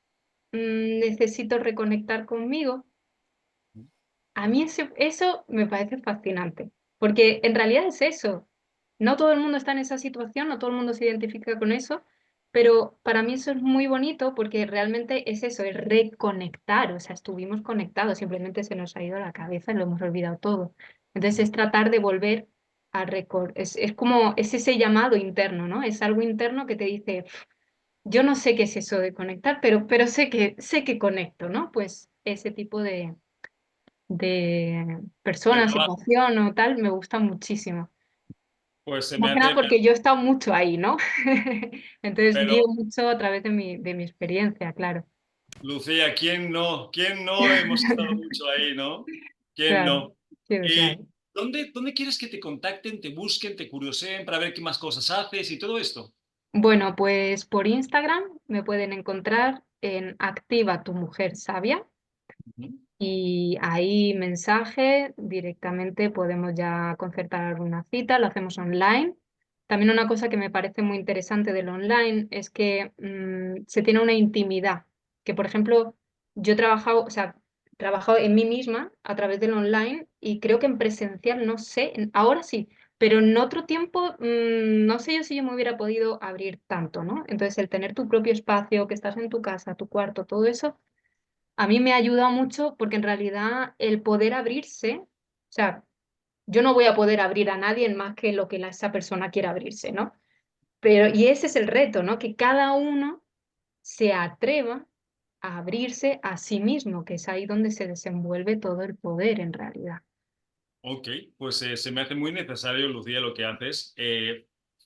necesito reconectar conmigo. A mí eso me parece fascinante, porque en realidad es eso. No todo el mundo está en esa situación, no todo el mundo se identifica con eso, pero para mí eso es muy bonito porque realmente es eso, es reconectar, o sea, estuvimos conectados, simplemente se nos ha ido la cabeza y lo hemos olvidado todo. Entonces es tratar de volver a recordar, es como, es ese llamado interno, ¿no? Es algo interno que te dice, yo no sé qué es eso de conectar, pero sé que conecto, ¿no? Pues ese tipo de De persona, trabajo. situación o tal, me gusta muchísimo. Pues se me Más que nada hace, porque yo he estado mucho ahí, ¿no? Entonces pero guío mucho a través de mi experiencia, claro. Lucía, ¿quién no? ¿Quién no hemos estado mucho ahí, no? ¿Quién Claro, no? sí, ¿Y claro. dónde quieres que te contacten, te busquen, te curioseen para ver qué más cosas haces y todo esto? Bueno, pues por Instagram me pueden encontrar en Activa tu mujer sabia Ujú. y ahí mensaje, directamente podemos ya concertar una cita, lo hacemos online. También una cosa que me parece muy interesante del online es que se tiene una intimidad, que por ejemplo yo he trabajado, o sea, he trabajado en mí misma a través del online y creo que en presencial, no sé, ahora sí, pero en otro tiempo no sé yo si yo me hubiera podido abrir tanto, ¿no? Entonces el tener tu propio espacio, que estás en tu casa, tu cuarto, todo eso a mí me ha ayudado mucho porque en realidad el poder abrirse, o sea, yo no voy a poder abrir a nadie en más que lo que esa persona quiera abrirse, ¿no? Pero, y ese es el reto, ¿no? Que cada uno se atreva a abrirse a sí mismo, que es ahí donde se desenvuelve todo el poder en realidad. Ok, pues se me hace muy necesario, Lucía, lo que haces.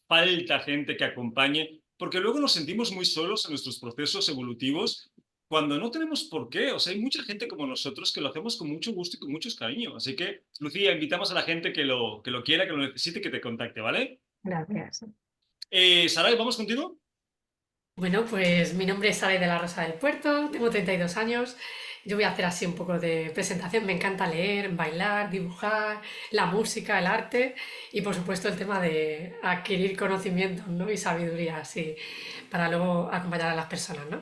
Falta gente que acompañe, porque luego nos sentimos muy solos en nuestros procesos evolutivos cuando no tenemos por qué. O sea, hay mucha gente como nosotros que lo hacemos con mucho gusto y con mucho cariño. Así que, Lucía, invitamos a la gente que lo quiera, que lo necesite, que te contacte, ¿vale? Gracias. Saray, ¿vamos contigo? Bueno, pues mi nombre es Sara de la Rosa del Puerto, tengo 32 años. Yo voy a hacer así un poco de presentación. Me encanta leer, bailar, dibujar, la música, el arte y por supuesto el tema de adquirir conocimientos, ¿no? Y sabiduría, así, para luego acompañar a las personas, ¿no?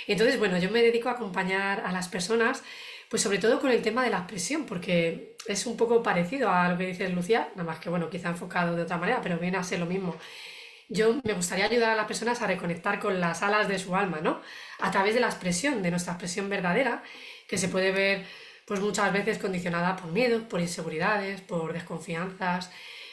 Entonces, bueno, yo me dedico a acompañar a las personas, pues sobre todo con el tema de la expresión, porque es un poco parecido a lo que dice Lucía, nada más que, bueno, quizá enfocado de otra manera, pero viene a ser lo mismo. Yo me gustaría ayudar a las personas a reconectar con las alas de su alma, ¿no? A través de la expresión, de nuestra expresión verdadera, que se puede ver pues muchas veces condicionada por miedo, por inseguridades, por desconfianzas,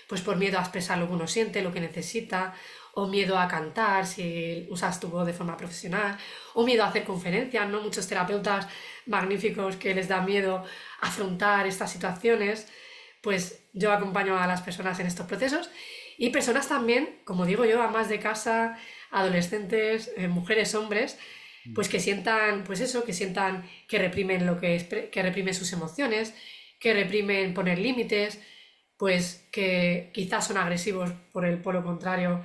pues por miedo a expresar lo que uno siente, lo que necesita, o miedo a cantar si usas tu voz de forma profesional, o miedo a hacer conferencias, ¿no? Muchos terapeutas magníficos que les da miedo afrontar estas situaciones, pues yo acompaño a las personas en estos procesos y personas también, como digo yo, amas de casa, adolescentes, mujeres, hombres, pues que sientan, pues eso, que sientan que reprimen que reprimen sus emociones, que reprimen poner límites, pues que quizás son agresivos por el polo contrario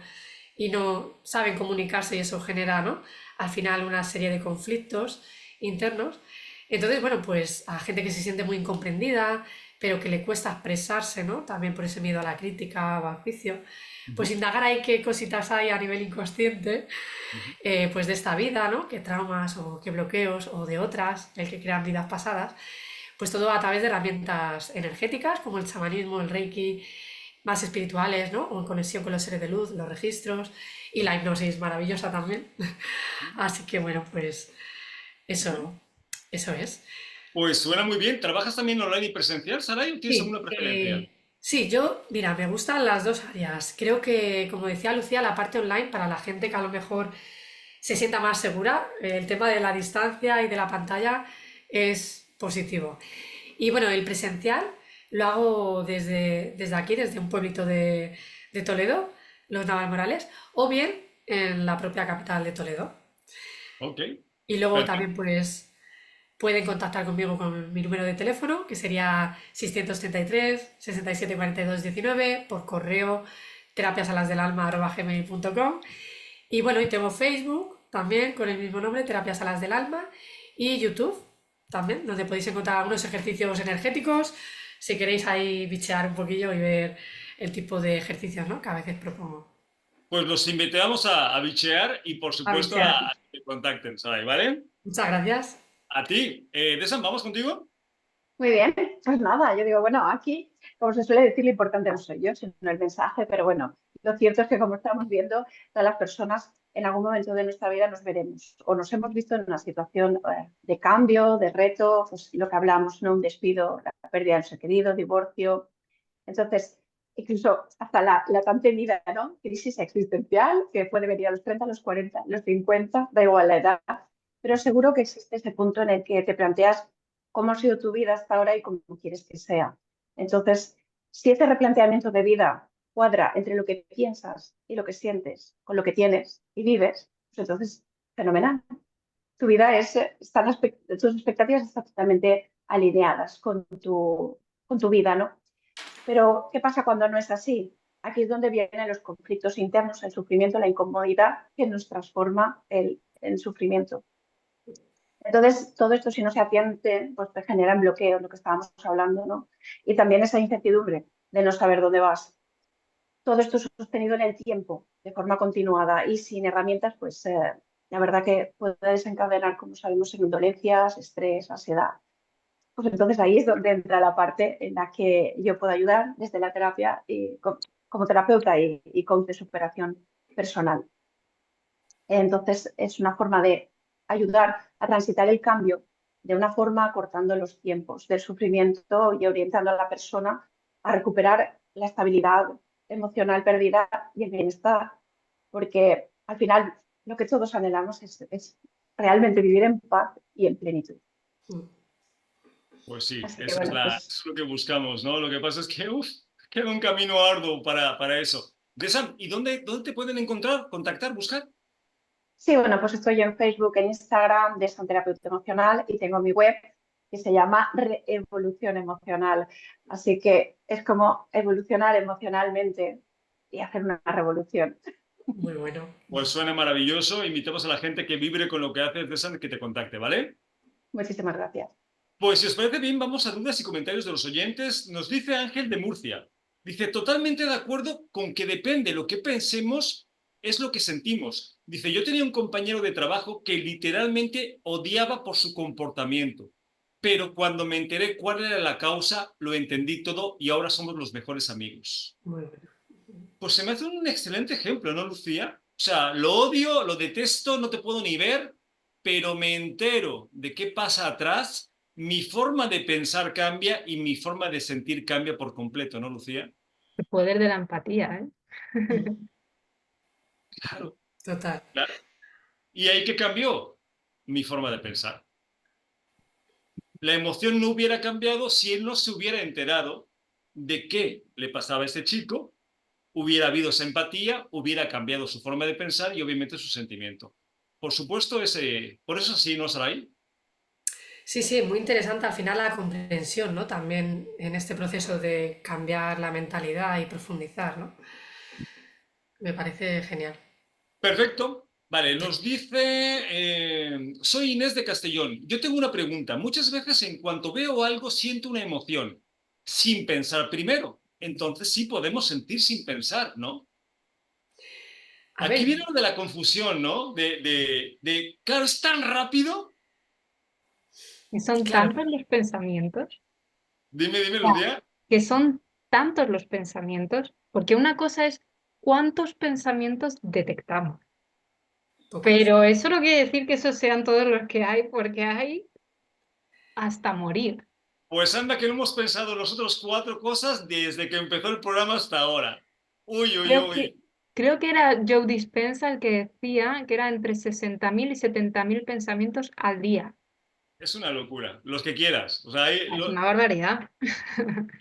y no saben comunicarse y eso genera, ¿no? Al final una serie de conflictos internos. Entonces, bueno, pues a gente que se siente muy incomprendida, pero que le cuesta expresarse, ¿no? También por ese miedo a la crítica o al juicio, pues indagar ahí qué cositas hay a nivel inconsciente, pues de esta vida, ¿no? Qué traumas o qué bloqueos o de otras, el que crean vidas pasadas, pues todo a través de herramientas energéticas como el chamanismo, el reiki, más espirituales, ¿no? O en conexión con los seres de luz, los registros y la hipnosis maravillosa también. Así que bueno, pues eso, eso es. Pues suena muy bien. ¿Trabajas también online y presencial, Saray, o tienes Sí, alguna preferencia? sí, yo, mira, me gustan las dos áreas. Creo que, como decía Lucía, la parte online para la gente que a lo mejor se sienta más segura, el tema de la distancia y de la pantalla es positivo. Y bueno, el presencial lo hago desde aquí, desde un pueblito de Toledo, Los Navalmorales, o bien en la propia capital de Toledo. Ok, Y luego perfecto. también pues pueden contactar conmigo con mi número de teléfono, que sería 633 67 42 19, por correo terapiasalasdelalma@gmail.com. Y bueno, y tengo Facebook también con el mismo nombre, Terapias a las del Alma, y YouTube también, donde podéis encontrar algunos ejercicios energéticos, si queréis ahí bichear un poquillo y ver el tipo de ejercicios, ¿no? que a veces propongo. Pues los invitamos a bichear y, por A supuesto, bichear. a que te contacten, Saray, ¿vale? Muchas gracias. A ti. Desan, ¿vamos contigo? Muy bien, pues nada, yo digo, bueno, aquí, como se suele decir, lo importante no soy yo, sino el mensaje, pero bueno, lo cierto es que como estamos viendo, todas las personas en algún momento de nuestra vida nos veremos o nos hemos visto en una situación de cambio, de reto, pues lo que hablamos, ¿no? Un despido, la pérdida de un ser querido, divorcio. Entonces, incluso hasta la tan temida, ¿no? Crisis existencial, que puede venir a los 30, a los 40, a los 50, da igual la edad, pero seguro que existe ese punto en el que te planteas cómo ha sido tu vida hasta ahora y cómo quieres que sea. Entonces, si ese replanteamiento de vida cuadra entre lo que piensas y lo que sientes, con lo que tienes y vives, pues entonces, fenomenal. Tu vida tus expectativas están totalmente alineadas con tu vida, ¿no? Pero, ¿qué pasa cuando no es así? Aquí es donde vienen los conflictos internos, el sufrimiento, la incomodidad que nos transforma en sufrimiento. Entonces, todo esto, si no se atiende, pues te generan bloqueos, lo que estábamos hablando, ¿no? Y también esa incertidumbre de no saber dónde vas. Todo esto sostenido en el tiempo, de forma continuada y sin herramientas, pues la verdad que puede desencadenar, como sabemos, en dolencias, estrés, ansiedad. Pues entonces ahí es donde entra la parte en la que yo puedo ayudar desde la terapia y como terapeuta y coach de superación personal. Entonces, es una forma de ayudar a transitar el cambio de una forma cortando los tiempos del sufrimiento y orientando a la persona a recuperar la estabilidad emocional perdida y el bienestar. Porque al final lo que todos anhelamos es realmente vivir en paz y en plenitud. Pues sí, Así que bueno, eso pues es lo que buscamos, ¿no? Lo que pasa es que queda un camino arduo para eso. Desan, ¿y dónde te pueden encontrar, contactar, buscar? sí, bueno, pues estoy en Facebook, en Instagram de San Terapeuta Emocional y tengo mi web que se llama Reevolución Emocional. Así que es como evolucionar emocionalmente y hacer una revolución. Muy bueno. Pues suena maravilloso. Invitamos a la gente que vibre con lo que haces, Desan, que te contacte, ¿vale? Muchísimas gracias. Pues si os parece bien, vamos a dudas y comentarios de los oyentes. Nos dice Ángel de Murcia. Dice, totalmente de acuerdo con que depende lo que pensemos, es lo que sentimos. Dice, yo tenía un compañero de trabajo que literalmente odiaba por su comportamiento, pero cuando me enteré cuál era la causa, lo entendí todo y ahora somos los mejores amigos. Muy bueno. Pues se me hace un excelente ejemplo, ¿no, Lucía? O sea, lo odio, lo detesto, no te puedo ni ver, pero me entero de qué pasa atrás, mi forma de pensar cambia y mi forma de sentir cambia por completo, ¿no, Lucía? El poder de la empatía, ¿eh? Claro, Total. claro. ¿Y ahí qué cambió? Mi forma de pensar. La emoción no hubiera cambiado si él no se hubiera enterado de qué le pasaba a ese chico, hubiera habido esa empatía, hubiera cambiado su forma de pensar y obviamente su sentimiento. Por supuesto, por eso sí, ¿no, Sarai? Sí, sí, muy interesante al final la comprensión, ¿no? También en este proceso de cambiar la mentalidad y profundizar, ¿no? Me parece genial. Perfecto. Vale, nos dice, soy Inés de Castellón. Yo tengo una pregunta. Muchas veces en cuanto veo algo siento una emoción, sin pensar primero. Entonces sí podemos sentir sin pensar, ¿no? A ver, Aquí viene lo de la confusión, ¿no? Claro, es tan rápido. Y son claro, tantos los pensamientos, Dime, sea, Lucía. que son tantos los pensamientos, porque una cosa es cuántos pensamientos detectamos, pocos. pero eso no quiere decir que esos sean todos los que hay, porque hay hasta morir. Pues anda que no hemos pensado nosotros 4 cosas desde que empezó el programa hasta ahora. Uy, uy, Creo que, uy. creo que era Joe Dispenza el que decía que era entre 60.000 y 70.000 pensamientos al día. Es una locura. Los que quieras. O sea, Es una barbaridad.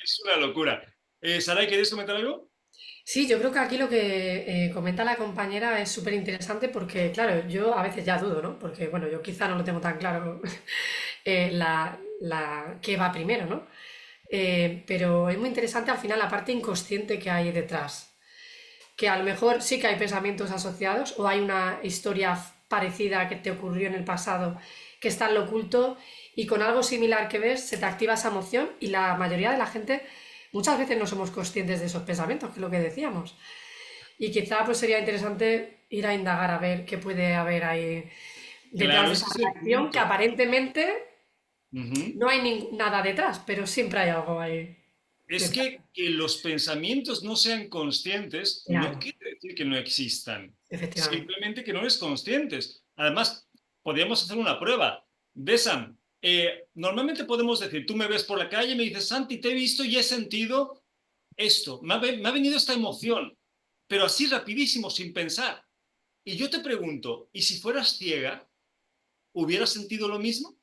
es una locura. Saray, ¿queréis comentar algo? Sí, yo creo que aquí lo que comenta la compañera es súper interesante porque, claro, yo a veces ya dudo, ¿no? Porque, bueno, yo quizá no lo tengo tan claro qué va primero, ¿no? Pero es muy interesante al final la parte inconsciente que hay detrás. Que a lo mejor sí que hay pensamientos asociados o hay una historia parecida que te ocurrió en el pasado que está en lo oculto y con algo similar que ves se te activa esa emoción y la mayoría de la gente muchas veces no somos conscientes de esos pensamientos, que es lo que decíamos. Y quizá pues sería interesante ir a indagar a ver qué puede haber ahí detrás Claro, de ese esa es el reacción que punto. aparentemente Ujú. no hay nada detrás, pero siempre hay algo ahí Es detrás. que los pensamientos no sean conscientes no Claro, quiere decir que no existan. efectivamente. Simplemente que no eres conscientes. Además, podríamos hacer una prueba. Besam, normalmente podemos decir, tú me ves por la calle y me dices, Santi, te he visto y he sentido esto. Me ha venido esta emoción, pero así rapidísimo, sin pensar. Y yo te pregunto, ¿y si fueras ciega, hubieras sentido lo mismo?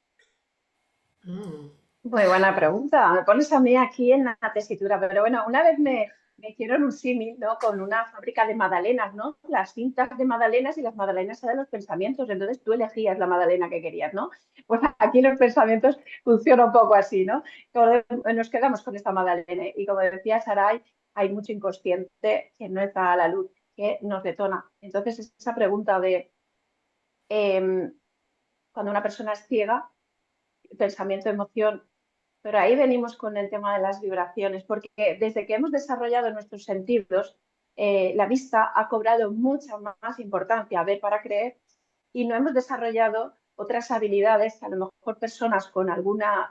Mm. Muy buena pregunta. Me pones a mí aquí en la tesitura, pero bueno, una vez me hicieron un símil, ¿no? Con una fábrica de magdalenas, ¿no? Las cintas de magdalenas y las magdalenas eran los pensamientos, entonces tú elegías la magdalena que querías, ¿no? Pues aquí los pensamientos funcionan un poco así, ¿no? Nos quedamos con esta magdalena y como decía Saray, hay mucho inconsciente que no está a la luz, que nos detona. Entonces esa pregunta de eh, cuando una persona es ciega, pensamiento, emoción, pero ahí venimos con el tema de las vibraciones, porque desde que hemos desarrollado nuestros sentidos, la vista ha cobrado mucha más importancia, a ver para creer, y no hemos desarrollado otras habilidades que a lo mejor personas con alguna,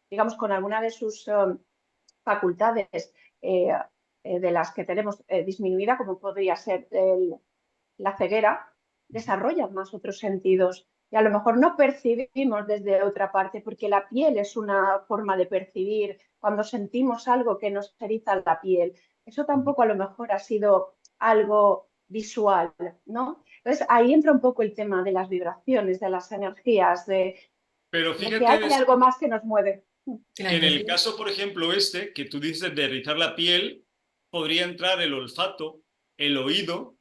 digamos, con alguna de sus facultades de las que tenemos disminuida, como podría ser la ceguera, desarrollan más otros sentidos y a lo mejor no percibimos desde otra parte, porque la piel es una forma de percibir cuando sentimos algo que nos eriza la piel. Eso tampoco a lo mejor ha sido algo visual, ¿no? Entonces ahí entra un poco el tema de las vibraciones, de las energías, Pero de que fíjate, hay algo más que nos mueve. Y la que en el intuición, caso, por ejemplo, que tú dices de rizar la piel, podría entrar el olfato, el oído,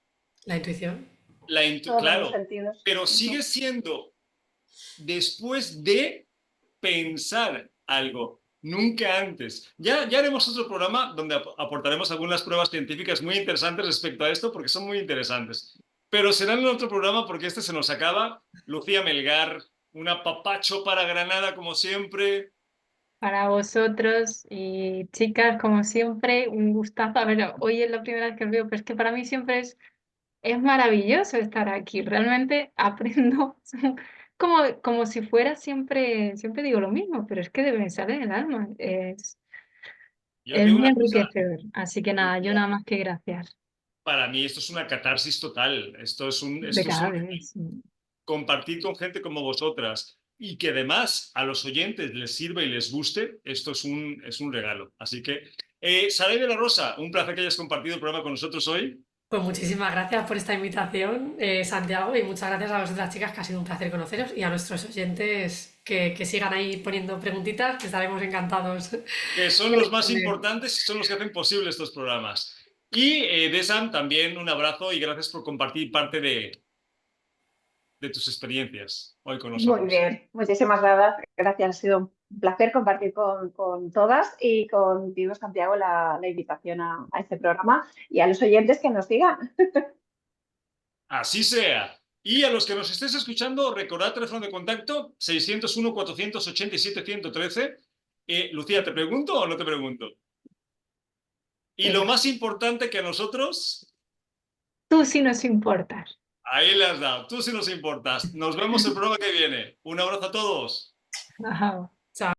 la intuición. Todos los claro, sentidos. pero sigue siendo después de pensar algo, nunca antes. Ya haremos otro programa donde aportaremos algunas pruebas científicas muy interesantes respecto a esto, porque son muy interesantes. Pero será en otro programa porque este se nos acaba. Lucía Melgar, un apapacho para Granada, como siempre. Para vosotros y chicas, como siempre, un gustazo. A ver, hoy es la primera vez que os veo, pero es que para mí siempre es maravilloso estar aquí. Realmente aprendo como si fuera siempre digo lo mismo, pero es que me sale del alma. Yo te Es digo muy una cosa, enriquecedor. Así que nada, yo nada más que gracias. para mí esto es una catarsis total. De Esto es cada un vez. compartir con gente como vosotras y que además a los oyentes les sirva y les guste, esto es un regalo. Así que, Saray de la Rosa, un placer que hayas compartido el programa con nosotros hoy. Pues muchísimas gracias por esta invitación, Santiago, y muchas gracias a vosotras chicas, que ha sido un placer conoceros, y a nuestros oyentes que sigan ahí poniendo preguntitas, que estaremos encantados Que son de los más responder. importantes y son los que hacen posible estos programas. Y Desam, también un abrazo y gracias por compartir parte de tus experiencias hoy con Muy nosotros. bien, muchísimas gracias. Ha sido Un placer compartir con todas y contigo, Santiago, la invitación a este programa y a los oyentes que nos sigan. Así sea. Y a los que nos estéis escuchando, recordad teléfono de contacto 601-487-113. Lucía, ¿te pregunto o no te pregunto? Y lo más importante que a nosotros, Tú sí nos importas. ahí le has dado. Tú sí nos importas. Nos vemos el programa que viene. Un abrazo a todos. Ajá.